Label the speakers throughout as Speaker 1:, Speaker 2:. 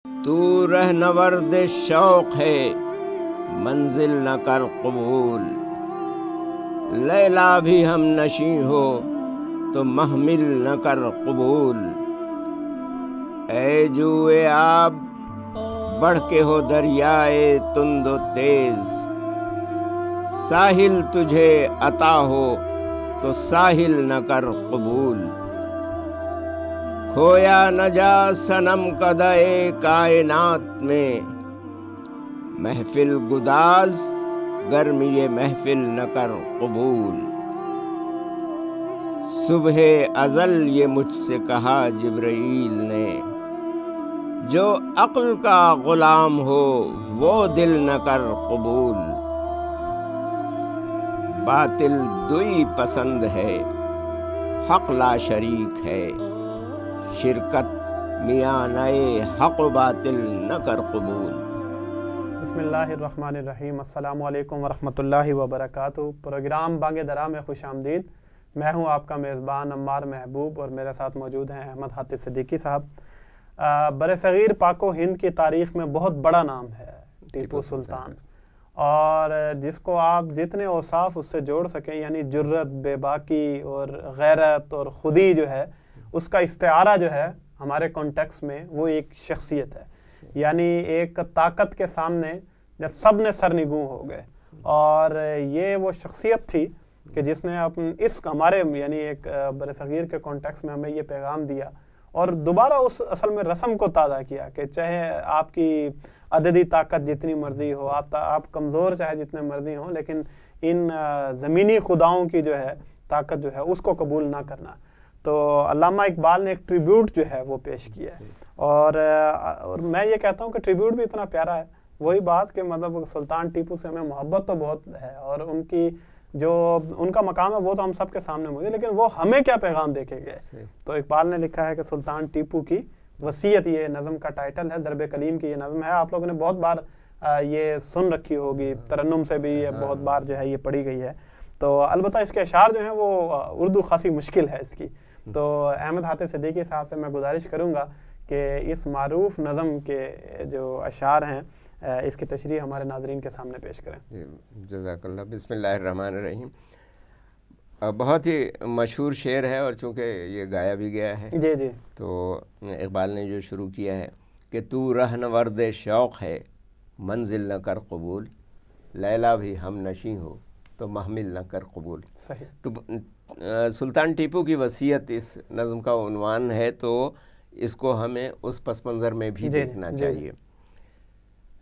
Speaker 1: تو رہنورد شوق ہے منزل نہ کر قبول، لیلا بھی ہم نشیں ہو تو محمل نہ کر قبول۔ اے جوئے آب بڑھ کے ہو دریائے تند و تیز، ساحل تجھے عطا ہو تو ساحل نہ کر قبول۔ کھویا نہ جا صنم قدائے کائنات میں، محفل گداز گرمی محفل نہ کر قبول۔ صبح ازل یہ مجھ سے کہا جبرائیل نے، جو عقل کا غلام ہو وہ دل نہ کر قبول۔ باطل دوئی پسند ہے حق لا شریک ہے، شرکت میانۂ حق و باطل نہ کر قبول۔
Speaker 2: بسم اللہ الرحمن الرحیم۔ السلام علیکم ورحمۃ اللہ وبرکاتہ۔ پروگرام بانگ درا میں خوش آمدید۔ میں ہوں آپ کا میزبان عمار محبوب اور میرے ساتھ موجود ہیں احمد حاتف صدیقی صاحب۔ برصغیر پاک و ہند کی تاریخ میں بہت بڑا نام ہے ٹیپو سلطان، اور جس کو آپ جتنے اوصاف اس سے جوڑ سکیں، یعنی جرت، بے باکی اور غیرت اور خودی جو ہے، اس کا استعارہ جو ہے ہمارے کانٹیکس میں وہ ایک شخصیت ہے، یعنی ایک طاقت کے سامنے جب سب نے سرنگوں ہو گئے، اور یہ وہ شخصیت تھی کہ جس نے اس ہمارے یعنی ایک برصغیر کے کانٹیکس میں ہمیں یہ پیغام دیا اور دوبارہ اس اصل میں رسم کو تازہ کیا کہ چاہے آپ کی عددی طاقت جتنی مرضی ہو، آپ کمزور چاہے جتنے مرضی ہوں، لیکن ان زمینی خداؤں کی جو ہے طاقت جو ہے اس کو قبول نہ کرنا۔ تو علامہ اقبال نے ایک ٹریبیوٹ جو ہے وہ پیش کیا ہے، اور میں یہ کہتا ہوں کہ ٹریبیوٹ بھی اتنا پیارا ہے، وہی بات کہ مطلب سلطان ٹیپو سے ہمیں محبت تو بہت ہے، اور ان کا مقام ہے وہ تو ہم سب کے سامنے موجود ہے، لیکن وہ ہمیں کیا پیغام دے کے گئے۔ تو اقبال نے لکھا ہے کہ سلطان ٹیپو کی وصیت، یہ نظم کا ٹائٹل ہے، ضرب کلیم کی یہ نظم ہے۔ آپ لوگوں نے بہت بار یہ سن رکھی ہوگی، ترنم سے بھی یہ بہت بار جو ہے یہ پڑھی گئی ہے۔ تو البتہ اس کے اشعار جو ہیں وہ اردو خاصی مشکل ہے اس کی، تو احمد حاتف صدیقی صاحب سے میں گزارش کروں گا کہ اس معروف نظم کے جو اشعار ہیں اس کی تشریح ہمارے ناظرین کے سامنے پیش کریں۔
Speaker 1: جزاک اللہ۔ بسم اللہ الرحمن الرحیم۔ بہت ہی مشہور شعر ہے، اور چونکہ یہ گایا بھی گیا ہے
Speaker 2: جی جی،
Speaker 1: تو اقبال نے جو شروع کیا ہے کہ تو رہنورد شوق ہے منزل نہ کر قبول، لیلا بھی ہم نشیں ہو تو محمل نہ کر قبول۔
Speaker 2: صحیح۔
Speaker 1: تو سلطان ٹیپو کی وصیت اس نظم کا عنوان ہے، تو اس کو ہمیں اس پس منظر میں بھی دیکھنا چاہیے۔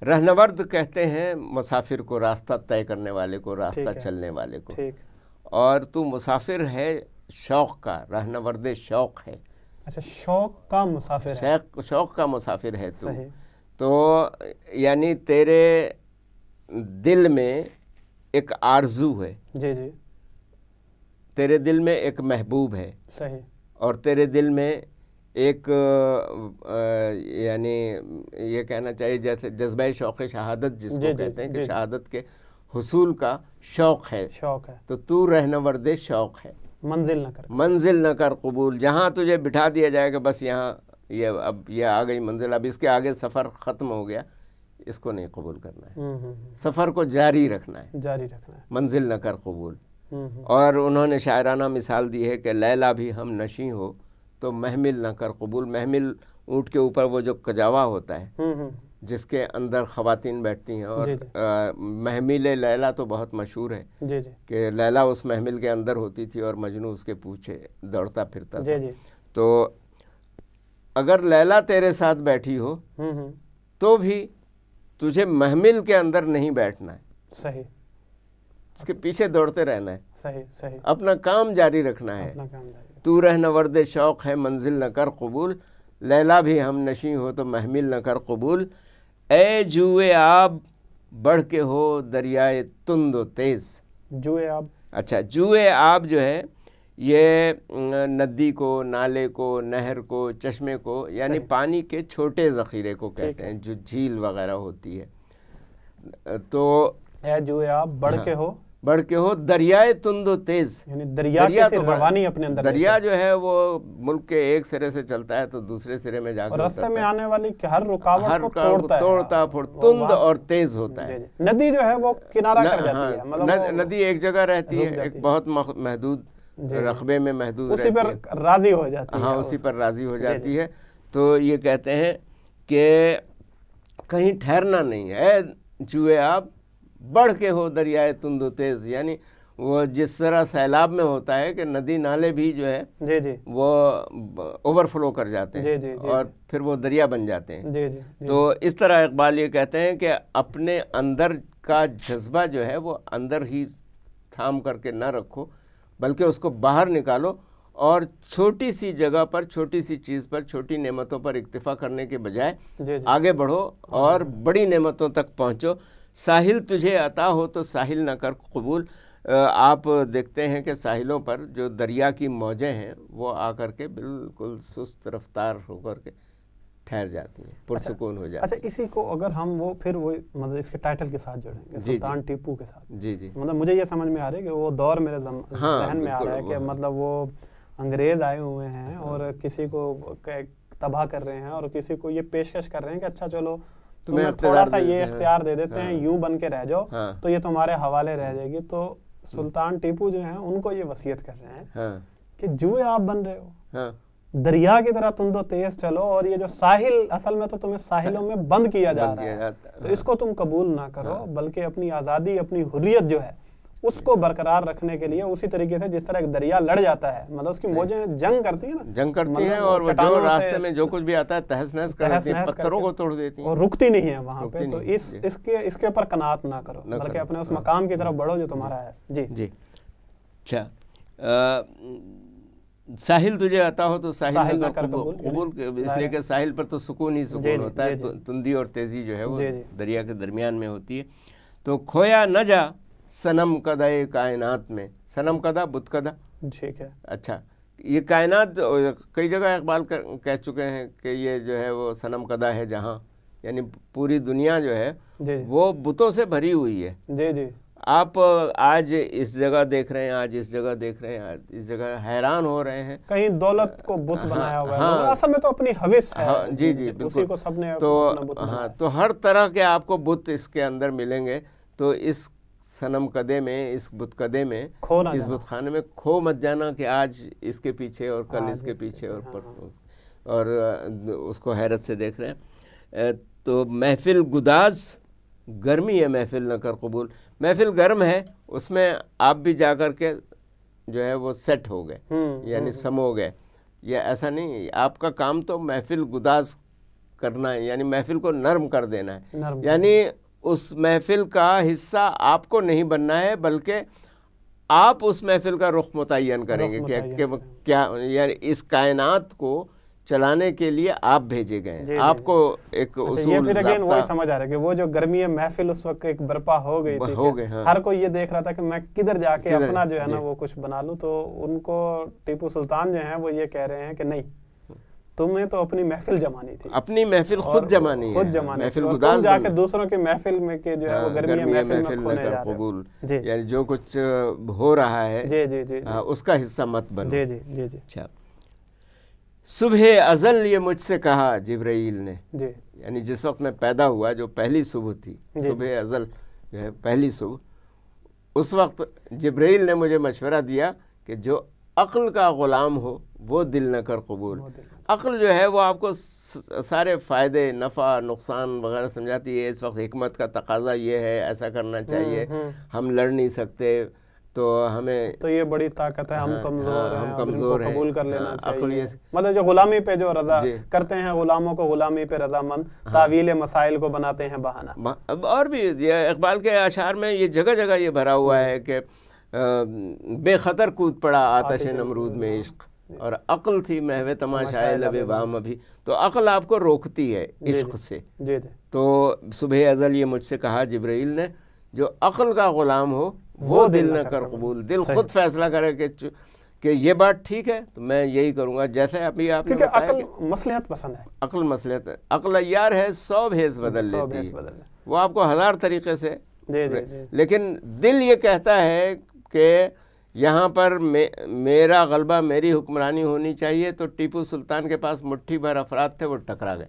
Speaker 1: رہنورد کہتے ہیں مسافر کو، راستہ طے کرنے والے کو، راستہ چلنے والے کو، اور تو مسافر ہے شوق کا، رہنورد شوق ہے۔
Speaker 2: اچھا، شوق کا مسافر ہے،
Speaker 1: شوق کا مسافر ہے تو یعنی تیرے دل میں ایک آرزو ہے،
Speaker 2: جی جی، تیرے
Speaker 1: دل میں ایک محبوب ہے،
Speaker 2: صحیح،
Speaker 1: اور تیرے دل میں ایک یعنی یہ کہنا چاہیے جیسے جذبہ شوق شہادت جس کو کہتے ہیں کہ شہادت کے حصول کا شوق ہے، تو رہنورد شوق ہے، منزل نہ کر قبول۔ جہاں تجھے بٹھا دیا جائے گا بس یہاں، اب یہ آ گئی منزل، اب اس کے آگے سفر ختم ہو گیا، اس کو نہیں قبول کرنا ہے، سفر کو جاری رکھنا ہے، منزل نہ کر قبول۔ اور انہوں نے شاعرانہ مثال دی ہے کہ لیلا بھی ہم نشیں ہو تو محمل نہ کر قبول۔ محمل اونٹ کے اوپر وہ جو کجاوا ہوتا ہے جس کے اندر خواتین بیٹھتی ہیں، اور محمل لیلا تو بہت مشہور ہے کہ لیلا اس محمل کے اندر ہوتی تھی اور مجنوں اس کے پیچھے دوڑتا پھرتا تھا۔ تو اگر لیلا تیرے ساتھ بیٹھی ہو تو بھی تجھے محمل کے اندر نہیں بیٹھنا ہے،
Speaker 2: صحیح،
Speaker 1: اس کے پیچھے دوڑتے رہنا ہے،
Speaker 2: صحیح صحیح،
Speaker 1: اپنا کام جاری رکھنا ہے۔ تو رہنورد شوق ہے منزل نہ کر قبول، لیلا بھی ہم نشیں ہو تو محمل نہ کر قبول۔ اے جوئے آب بڑھ کے ہو دریائے تند و تیز۔
Speaker 2: جوئے آب،
Speaker 1: اچھا، جوئے آب جو ہے یہ ندی کو، نالے کو، نہر کو، چشمے کو، یعنی پانی کے چھوٹے ذخیرے کو کہتے ہیں جو جھیل وغیرہ ہوتی ہے۔ تو
Speaker 2: اے جوئے آب بڑھ کے ہو
Speaker 1: بڑھ کے ہو دریائے تند و تیز،
Speaker 2: یعنی دریا کی روانی اپنے اندر،
Speaker 1: دریا جو ہے وہ ملک کے ایک سرے سے چلتا ہے تو دوسرے سرے میں جا کر
Speaker 2: راستے میں آنے والی ہر رکاوٹ کو
Speaker 1: توڑتا تند اور تیز ہوتا ہے۔
Speaker 2: ندی جو ہے وہ کنارہ کر جاتی ہے، مطلب
Speaker 1: ندی ایک جگہ رہتی ہے، ایک بہت محدود رقبے میں محدود
Speaker 2: اسی پر راضی ہو جاتی ہے،
Speaker 1: ہاں اسی پر راضی ہو جاتی ہے۔ تو یہ کہتے ہیں کہ کہیں ٹھہرنا نہیں ہے جوئے آب بڑھ کے ہو دریائے تند و تیز، یعنی وہ جس طرح سیلاب میں ہوتا ہے کہ ندی نالے بھی جو ہے وہ اوور فلو کر جاتے ہیں اور پھر وہ دریا بن جاتے ہیں، تو اس طرح اقبال یہ کہتے ہیں کہ اپنے اندر کا جذبہ جو ہے وہ اندر ہی تھام کر کے نہ رکھو، بلکہ اس کو باہر نکالو اور چھوٹی سی جگہ پر، چھوٹی سی چیز پر، چھوٹی نعمتوں پر اکتفا کرنے کے بجائے آگے بڑھو اور بڑی نعمتوں تک پہنچو۔ ساحل تجھے عطا ہو تو ساحل نہ کر قبول۔ آپ دیکھتے ہیں کہ ساحلوں پر جو دریا کی موجیں ہیں وہ آ کر کے بالکل سست رفتار ہو کر کے ٹھہر جاتی ہیں، پرسکون ہو جاتی ہیں۔
Speaker 2: اچھا، اسی کو اگر ہم وہ پھر وہ مطلب اس کے ٹائٹل کے ساتھ جوڑیں گے، سلطان ٹیپو کے ساتھ، مطلب مجھے یہ سمجھ میں آ رہا ہے کہ وہ دور میرے ذہن میں آ رہا ہے کہ مطلب وہ انگریز آئے ہوئے ہیں اور کسی کو تباہ کر رہے ہیں اور کسی کو یہ پیشکش کر رہے ہیں کہ اچھا چلو تمہیں تھوڑا سا یہ اختیار دے دیتے ہیں، یوں بن کے رہ جاؤ تو یہ تمہارے حوالے رہ جائے گی۔ تو سلطان ٹیپو جو ہیں ان کو یہ وصیت کر رہے ہیں کہ جوئے آپ بن رہے ہو، دریا کی طرح تم تو تیز چلو، اور یہ جو ساحل اصل میں تو تمہیں ساحلوں میں بند کیا جا رہا ہے، تو اس کو تم قبول نہ کرو، بلکہ اپنی آزادی، اپنی حریت جو ہے اس کو برقرار رکھنے کے لیے اسی طریقے سے جس طرح ایک دریا لڑ جاتا ہے، مطلب اس کی موجیں جنگ کرتی ہیں نا،
Speaker 1: جنگ کرتی ہیں اور جو راستے میں جو کچھ بھی آتا ہے تہس نہس کر دیتی ہیں، پتھروں کو توڑ دیتی ہیں
Speaker 2: اور رکتی نہیں ہے وہاں پہ۔ تو اس کے اوپر قناعت نہ کرو، بلکہ اپنے اس مقام کی طرف بڑھو جو تمہارا ہے۔ جی
Speaker 1: اچھا، ساحل تجھے عطا ہو تو ساحل نہ کر قبول، اس لیے کہ ساحل پر تو سکون ہی سکون ہوتا ہے، تندی اور تیزی جو ہے وہ دریا کے درمیان میں ہوتی ہے۔ تو کھویا نہ جا صنم کدہ کائنات میں، صنم کدہ بت کدہ، ٹھیک ہے۔ اچھا، یہ کائنات کئی جگہ اقبال کہہ چکے ہیں کہ یہ جو ہے وہ صنم کدہ ہے جہاں، یعنی پوری دنیا جو ہے وہ بتوں سے بھری ہوئی ہے۔
Speaker 2: جی جی،
Speaker 1: آپ آج اس جگہ دیکھ رہے ہیں، آج اس جگہ دیکھ رہے ہیں، آج اس جگہ حیران ہو رہے ہیں،
Speaker 2: کہیں دولت کو بت بنایا ہوا ہے، اصل میں تو اپنی حوث ہے۔
Speaker 1: جی جی بالکل،
Speaker 2: کو سب نے
Speaker 1: تو ہر طرح کے آپ کو بت اس کے اندر ملیں گے، تو اس صنم کدے میں، اس بت کدے میں، اس بت خانے میں کھو مت جانا کہ آج اس کے پیچھے اور کل اس کے پیچھے اور اس کو حیرت سے دیکھ رہے ہیں۔ تو محفل گداز گرمی ہے محفل نہ کر قبول، محفل گرم ہے، اس میں آپ بھی جا کر کے جو ہے وہ سیٹ ہو گئے، یعنی سمو گئے۔ یہ ایسا نہیں، آپ کا کام تو محفل گداز کرنا ہے، یعنی محفل کو نرم کر دینا ہے، یعنی اس محفل کا حصہ آپ کو نہیں بننا ہے، بلکہ آپ اس محفل کا رخ متعین کریں گے کہ کیا، یعنی اس کائنات کو چلانے کے لیے آپ بھیجے گئے ہیں، آپ کو ایک اصول
Speaker 2: ضابطہ۔ وہی سمجھ آ رہا ہے کہ وہ جو گرمی محفل اس وقت ایک برپا ہو گئی تھی، ہر کوئی یہ دیکھ رہا تھا کہ میں کدھر جا کے اپنا جو ہے نا وہ کچھ بنا لوں، تو ان کو ٹیپو سلطان جو ہیں وہ یہ کہہ رہے ہیں کہ نہیں، تمہیں تو اپنی محفل جمانی تھی،
Speaker 1: اپنی محفل خود جمانی ہے،
Speaker 2: محفل گداز جا کے دوسروں کی محفل میں کہ جو ہے وہ گرمی محفل میں کھونے جا رہے
Speaker 1: قبول، یعنی جو کچھ ہو رہا ہے اس کا حصہ مت بنو۔
Speaker 2: جی جی جی جی۔
Speaker 1: اچھا، صبح ازل یہ مجھ سے کہا جبرائیل نے، یعنی جس وقت میں پیدا ہوا، جو پہلی صبح تھی، صبح ازل جو ہے پہلی صبح، اس وقت جبرائیل نے مجھے مشورہ دیا کہ جو عقل کا غلام ہو وہ دل نہ کر قبول۔ عقل جو ہے وہ آپ کو سارے فائدے، نفع، نقصان وغیرہ سمجھاتی ہے، اس وقت حکمت کا تقاضا یہ ہے، ایسا کرنا چاہیے، ہم لڑ نہیں سکتے، تو ہمیں
Speaker 2: تو یہ بڑی طاقت ہے، ہم کمزور ہیں، قبول کر لینا چاہیے، مطلب جو غلامی پہ جو رضا کرتے ہیں، غلاموں کو غلامی پہ رضامند، تعویل مسائل کو بناتے ہیں بہانہ۔
Speaker 1: اور بھی اقبال کے اشعار میں یہ جگہ جگہ یہ بھرا ہوا ہے کہ بے خطر کود پڑا آتش نمرود میں عشق، اور عقل تھی محو تماشائے لب بام ابھی، تو عقل آپ کو روکتی ہے عشق سے۔ تو صبح ازل یہ مجھ سے کہا جبرائیل نے، جو عقل کا غلام ہو وہ دل نہ کر قبول، دل خود فیصلہ کرے کہ یہ بات ٹھیک ہے تو میں یہی کروں گا، جیسے ابھی آپ نے بتایا کہ
Speaker 2: مصلحت پسند ہے،
Speaker 1: عقل مصلحت ہے، عقل عیار ہے 100 بھیس بدل لیتی ہے، وہ آپ کو 1000 طریقے سے لیکن دل یہ کہتا ہے کہ یہاں پر میرا غلبہ، میری حکمرانی ہونی چاہیے، تو ٹیپو سلطان کے پاس مٹھی بھر افراد تھے، وہ ٹکرا گئے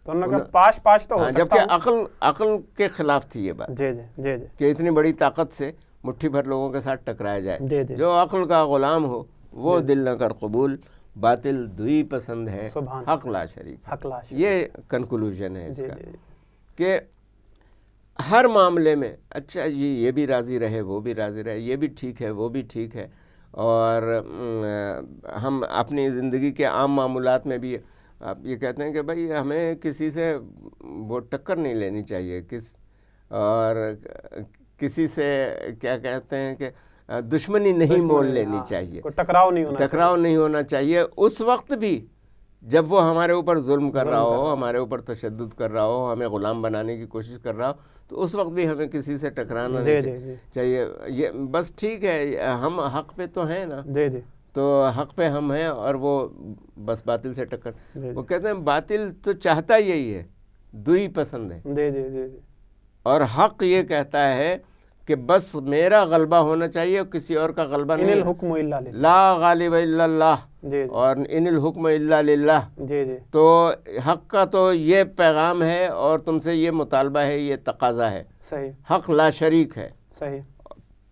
Speaker 2: تو انہوں نے کہا پاش تو ہو سکتا،
Speaker 1: جبکہ عقل کے خلاف تھی یہ بات کہ اتنی بڑی طاقت سے مٹھی بھر لوگوں کے ساتھ ٹکرایا جائے۔ جو عقل کا غلام ہو وہ دل نہ کر قبول، باطل دوئی پسند ہے، حق لا شریک۔ یہ کنکلوژن ہے اس کا کہ ہر معاملے میں اچھا جی یہ بھی راضی رہے، وہ بھی راضی رہے، یہ بھی ٹھیک ہے، وہ بھی ٹھیک ہے، اور ہم اپنی زندگی کے عام معمولات میں بھی آپ یہ کہتے ہیں کہ بھائی ہمیں کسی سے وہ ٹکر نہیں لینی چاہیے، اور کسی سے کیا کہتے ہیں کہ دشمنی نہیں مول لینی چاہیے،
Speaker 2: ٹکراؤ
Speaker 1: نہیں ہونا چاہیے اس وقت بھی جب وہ ہمارے اوپر ظلم کر رہا ہو، ہمارے اوپر تشدد کر رہا ہو، ہمیں غلام بنانے کی کوشش کر رہا ہو، تو اس وقت بھی ہمیں کسی سے ٹکرانا نہیں چاہیے۔ یہ بس ٹھیک ہے، ہم حق پہ تو ہیں نا، تو حق پہ ہم ہیں، اور وہ بس باطل سے ٹکر، وہ کہتے ہیں باطل تو چاہتا یہی ہے، دوئی پسند ہے، اور حق یہ کہتا ہے کہ بس میرا غلبہ ہونا چاہیے اور کسی اور کا غلبہ نہیں،
Speaker 2: الحکم الا للہ،
Speaker 1: لا غالب الا اللہ، اور ان الحکم الا للہ۔ تو حق کا تو یہ پیغام ہے اور تم سے یہ مطالبہ ہے، یہ تقاضا ہے، حق لا شریک ہے۔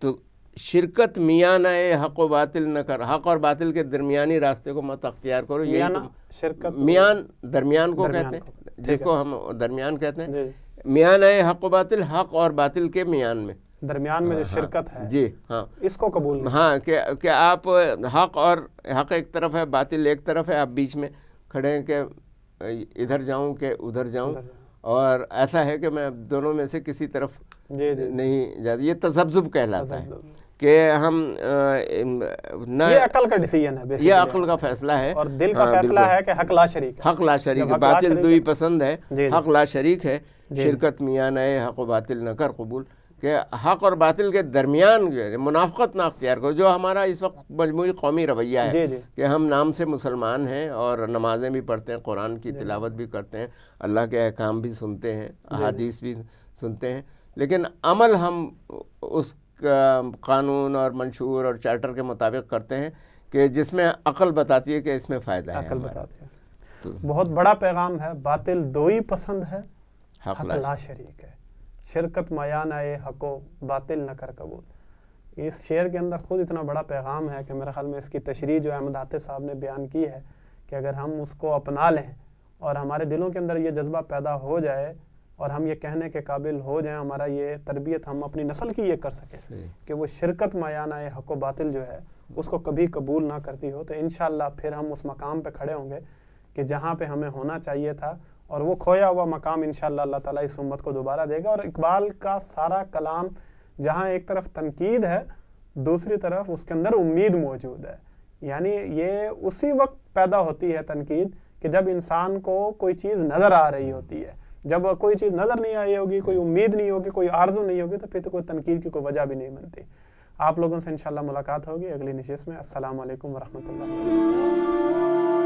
Speaker 1: تو شرکت میاں نہ حق و باطل نہ کر، حق اور باطل کے درمیانی راستے کو مت اختیار کرو۔ میان درمیان کو کہتے ہیں، جس کو ہم درمیان کہتے ہیں، میان حق و باطل، حق اور باطل کے میان میں،
Speaker 2: درمیان میں جو شرکت ہے،
Speaker 1: جی ہاں،
Speaker 2: اس کو قبول،
Speaker 1: ہاں کہ آپ حق ایک طرف ہے، باطل ایک طرف ہے، آپ بیچ میں کھڑے ہیں کہ ادھر جاؤں کہ ادھر جاؤں، اور ایسا ہے کہ میں دونوں میں سے کسی طرف نہیں جاتی۔ یہ تذبذب کہلاتا ہے کہ ہم نہ،
Speaker 2: یہ عقل کا ڈیسیژن ہے،
Speaker 1: یہ عقل کا فیصلہ ہے،
Speaker 2: اور دل کا فیصلہ ہے کہ حق لا شریک ہے،
Speaker 1: حق لا شریک ہے، باطل دوئی پسند ہے، حق لا شریک ہے، شرکت میاں نہ حق و باطل نہ کر قبول، کہ حق اور باطل کے درمیان منافقت نہ اختیار کرو، جو ہمارا اس وقت مجموعی قومی رویہ ہے کہ ہم نام سے مسلمان ہیں اور نمازیں بھی پڑھتے ہیں، قرآن کی تلاوت بھی کرتے ہیں، اللہ کے احکام بھی سنتے ہیں، احادیث بھی سنتے ہیں، لیکن عمل ہم اس قانون اور منشور اور چارٹر کے مطابق کرتے ہیں کہ جس میں عقل بتاتی ہے کہ اس میں فائدہ ہے،
Speaker 2: عقل بتاتی ہے۔ بہت بڑا پیغام ہے، باطل دوئی پسند ہے، حق لا شریک ہے، شرکت میان آئے حق و باطل نہ کر قبول۔ اس شعر کے اندر خود اتنا بڑا پیغام ہے کہ میرے خیال میں اس کی تشریح جو احمد عاطف صاحب نے بیان کی ہے کہ اگر ہم اس کو اپنا لیں اور ہمارے دلوں کے اندر یہ جذبہ پیدا ہو جائے اور ہم یہ کہنے کے قابل ہو جائیں، ہمارا یہ تربیت ہم اپنی نسل کی یہ کر سکیں کہ وہ شرکت میان آئے حق و باطل جو ہے اس کو کبھی قبول نہ کرتی ہو، تو انشاءاللہ پھر ہم اس مقام پہ کھڑے ہوں گے کہ جہاں پہ ہمیں ہونا چاہیے تھا، اور وہ کھویا ہوا مقام انشاءاللہ اللہ تعالیٰ اس امت کو دوبارہ دے گا۔ اور اقبال کا سارا کلام جہاں ایک طرف تنقید ہے، دوسری طرف اس کے اندر امید موجود ہے، یعنی یہ اسی وقت پیدا ہوتی ہے تنقید کہ جب انسان کو کوئی چیز نظر آ رہی ہوتی ہے۔ جب کوئی چیز نظر نہیں آئی ہوگی، کوئی امید نہیں ہوگی، کوئی آرزو نہیں ہوگی، تو پھر تو کوئی تنقید کی کوئی وجہ بھی نہیں بنتی۔ آپ لوگوں سے انشاءاللہ ملاقات ہوگی اگلی نشست میں۔ السلام علیکم ورحمۃ اللہ۔